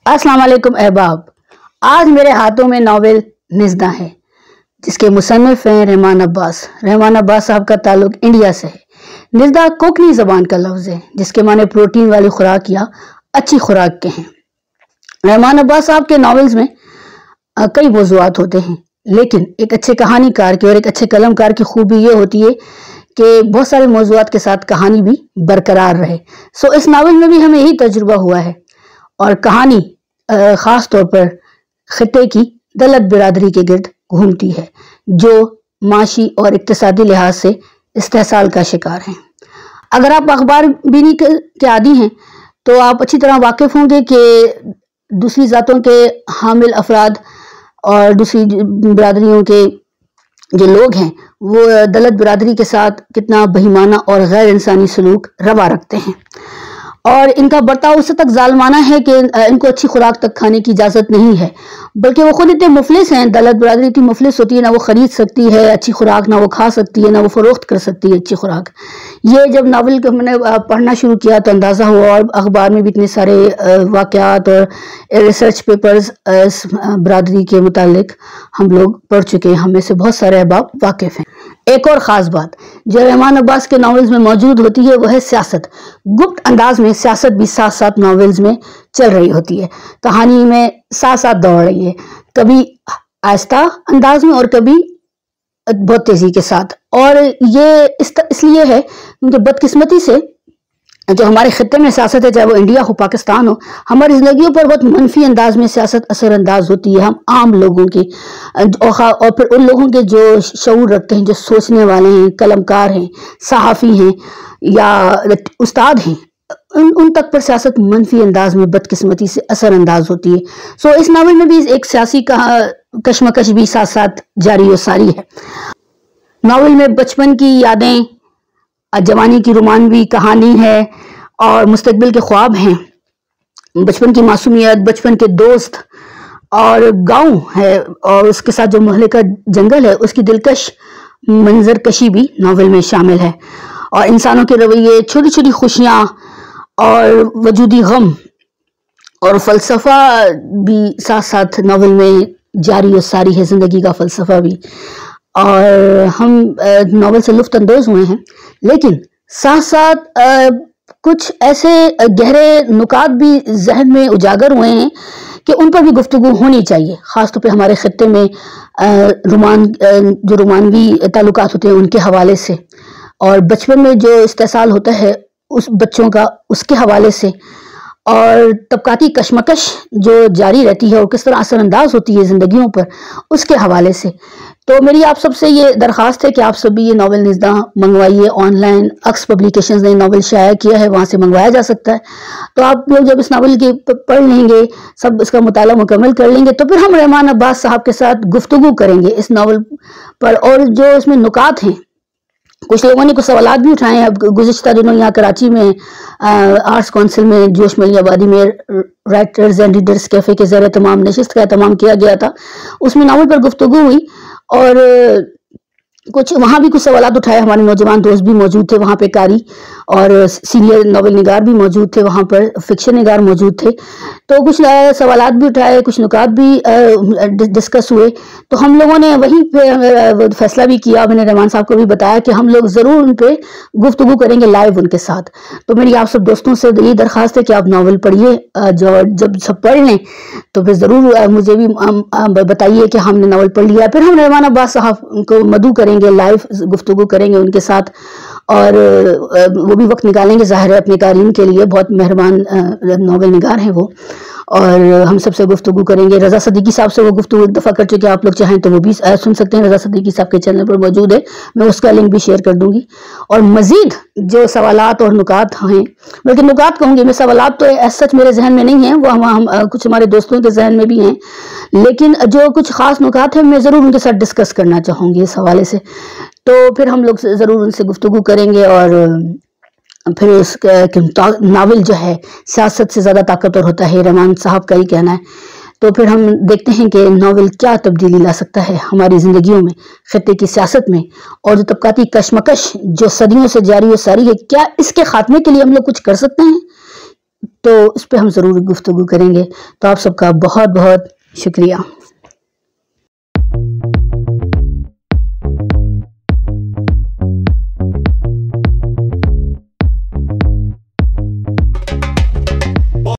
अस्सलाम वालेकुम अहबाब। आज मेरे हाथों में नावल निज़्दा है जिसके मुसन्निफ हैं रहमान अब्बास। रहमान अब्बास साहब का ताल्लुक इंडिया से है। निज़्दा कोंकणी ज़बान का लफ्ज़ है जिसके माने प्रोटीन वाली खुराक या अच्छी खुराक के हैं। रहमान अब्बास साहब के नावल्स में कई मौज़ूआत होते हैं, लेकिन एक अच्छे कहानीकार की और एक अच्छे कलमकार की खूबी ये होती है कि बहुत सारे मौज़ूआत के साथ कहानी भी बरकरार रहे। सो इस नावल में भी हमें यही तजुर्बा हुआ है और कहानी ख़ास तौर पर खित्ते की दलत बिरादरी के गिर्द घूमती है जो माशी और इक्तिसादी लिहाज से इस्तेहसाल का शिकार हैं। अगर आप अखबार बीनी के आदी हैं तो आप अच्छी तरह वाकिफ़ होंगे कि दूसरी ज़ातों के हामिल अफराद और दूसरी बिरादरियों के जो लोग हैं वो दलत बिरादरी के साथ कितना बेईमाना और गैर इंसानी सलूक रवा रखते हैं और इनका बर्ताव उससे तक जालमाना है कि इनको अच्छी खुराक तक खाने की इजाज़त नहीं है, बल्कि वो खुद इतने मुफलिस हैं। दलत बिरादरी इतनी मुफलिस होती है, ना वो ख़रीद सकती है अच्छी खुराक, ना वो खा सकती है, ना वो फ़रोख्त कर सकती है अच्छी खुराक। ये जब नावल को मैंने पढ़ना शुरू किया तो अंदाज़ा हुआ और अखबार में भी इतने सारे वाक़यात और रिसर्च पेपर्स इस बिरादरी के मुतालिक हम लोग पढ़ चुके हैं। हमें से बहुत सारे अहबाब वाकिफ़ हैं। एक और ख़ास बात जो रहमान अब्बास के नावल्स में मौजूद होती है वो है सियासत। गुप्त अंदाज में सियासत भी साथ साथ नावल्स में चल रही होती है, कहानी में साथ साथ दौड़ रही है, कभी आहिस्ता अंदाज में और कभी बहुत तेजी के साथ। और ये इसलिए है क्योंकि बदकिस्मती से जो हमारे खित्ते में सियासत है, चाहे वो इंडिया हो पाकिस्तान हो, हमारी ज़िंदगियों पर बहुत मनफी अंदाज में सियासत असरअंदाज होती है। हम आम लोगों की और फिर उन लोगों के जो शऊर रखते हैं, जो सोचने वाले हैं, कलमकार हैं, सहाफ़ी हैं या उस्ताद हैं, उन तक पर सियासत मनफी अंदाज में बदकिस्मती से असरअंदाज होती है। सो इस नावल में भी एक सियासी कशमकश भी साथ साथ जारी और सारी है। नावल में बचपन की यादें, जवानी की रोमानवी कहानी है और मुस्तकबिल के ख्वाब हैं, बचपन की मासूमियत, बचपन के दोस्त और गांव है और उसके साथ जो मोहल्ले का जंगल है उसकी दिलकश मंजर कशी भी नावल में शामिल है। और इंसानों के रवैये, छोटी छोटी खुशियाँ और वजूदी गम और फ़लसफ़ा भी साथ साथ नावल में जारी और सारी है, ज़िंदगी का फ़लसफ़ा भी। और हम नावल से लुत्फ़ अंदोज़ हुए हैं, लेकिन साथ साथ कुछ ऐसे गहरे नुकात भी जहन में उजागर हुए हैं कि उन पर भी गुफ्तगू होनी चाहिए, ख़ासतौर पे हमारे खित्ते में जो रोमानवी ताल्लुकात होते हैं उनके हवाले से, और बचपन में जो इस्तेसाल होता है उस बच्चों का उसके हवाले से, और तबकाती कशमकश जो जारी रहती है और किस तरह असरअंदाज होती है ज़िंदगियों पर उसके हवाले से। तो मेरी आप सबसे ये दरख्वास्त है कि आप सभी ये नावल निज़्दा मंगवाइए। ऑनलाइन अक्स पब्लिकेशंस ने नावल शाया किया है, वहाँ से मंगवाया जा सकता है। तो आप लोग जब इस नावल के पढ़ लेंगे, सब इसका मुताला मुकम्मल कर लेंगे, तो फिर हम रहमान अब्बास साहब के साथ गुफ्तगू करेंगे इस नावल पर। और जो इसमें नुकात हैं, कुछ लोगों ने कुछ सवालात भी उठाए हैं। अब गुज़िश्ता दिनों यहाँ कराची में आर्ट्स काउंसिल में जोश मली आबादी में राइटर्स एंड रीडर्स कैफ़े के ज़रिए तमाम नशिस्त का एहतमाम किया गया था, उसमें नावल पर गुफ्तगू हुई और कुछ वहाँ भी कुछ सवालात उठाए। हमारे नौजवान दोस्त भी मौजूद थे वहाँ पे, कारी और सीनियर नावल निगार भी मौजूद थे वहाँ पर, फिक्शन निगार मौजूद थे। तो कुछ सवालात भी उठाए, कुछ नुकात भी डिस्कस हुए। तो हम लोगों ने वहीं पे फैसला भी किया, मैंने रहमान साहब को भी बताया कि हम लोग ज़रूर उन पर गुफ्तगू करेंगे लाइव उनके साथ। तो मेरी आप सब दोस्तों से यही दरख्वास्त है कि आप नावल पढ़िए, जब सब पढ़ लें तो फिर ज़रूर मुझे भी बताइए कि हमने नावल पढ़ लिया। फिर हम रहमान अब्बास साहब को मदू करेंगे, लाइव गुफ्तगू करेंगे उनके साथ, और वो भी वक्त निकालेंगे ज़ाहिर है अपने कारीन के लिए, बहुत मेहरबान नावल निगार हैं वो, और हम सबसे गुफ्तगू करेंगे। रज़ा सदीकी साहब से वो गुफ्तगू एक दफ़ा कर चुके हैं, आप लोग चाहें तो वो भी सुन सकते हैं, रज़ा सदीकी साहब के चैनल पर मौजूद है, मैं उसका लिंक भी शेयर कर दूंगी। और मज़ीद जो सवालात और नुकात हैं, बल्कि नुकात कहूँगी मैं, सवालात तो सच मेरे जहन में नहीं हैं, वो हम कुछ हमारे दोस्तों के जहन में भी हैं, लेकिन जो कुछ ख़ास नुकात हैं मैं ज़रूर उनके साथ डिस्कस करना चाहूँगी इस हवाले से। तो फिर हम लोग ज़रूर उनसे गुफ्तगू करेंगे और फिर उसका नावल जो है सियासत से ज़्यादा ताकतवर होता है, रहमान साहब का ही कहना है। तो फिर हम देखते हैं कि नावल क्या तब्दीली ला सकता है हमारी ज़िंदगियों में, खित्ते की सियासत में, और जो तबकाती कशमकश जो सदियों से जारी और सारी है, क्या इसके खात्मे के लिए हम लोग कुछ कर सकते हैं। तो उस पर हम ज़रूर गुफ्तगू करेंगे। तो आप सबका बहुत बहुत शुक्रिया।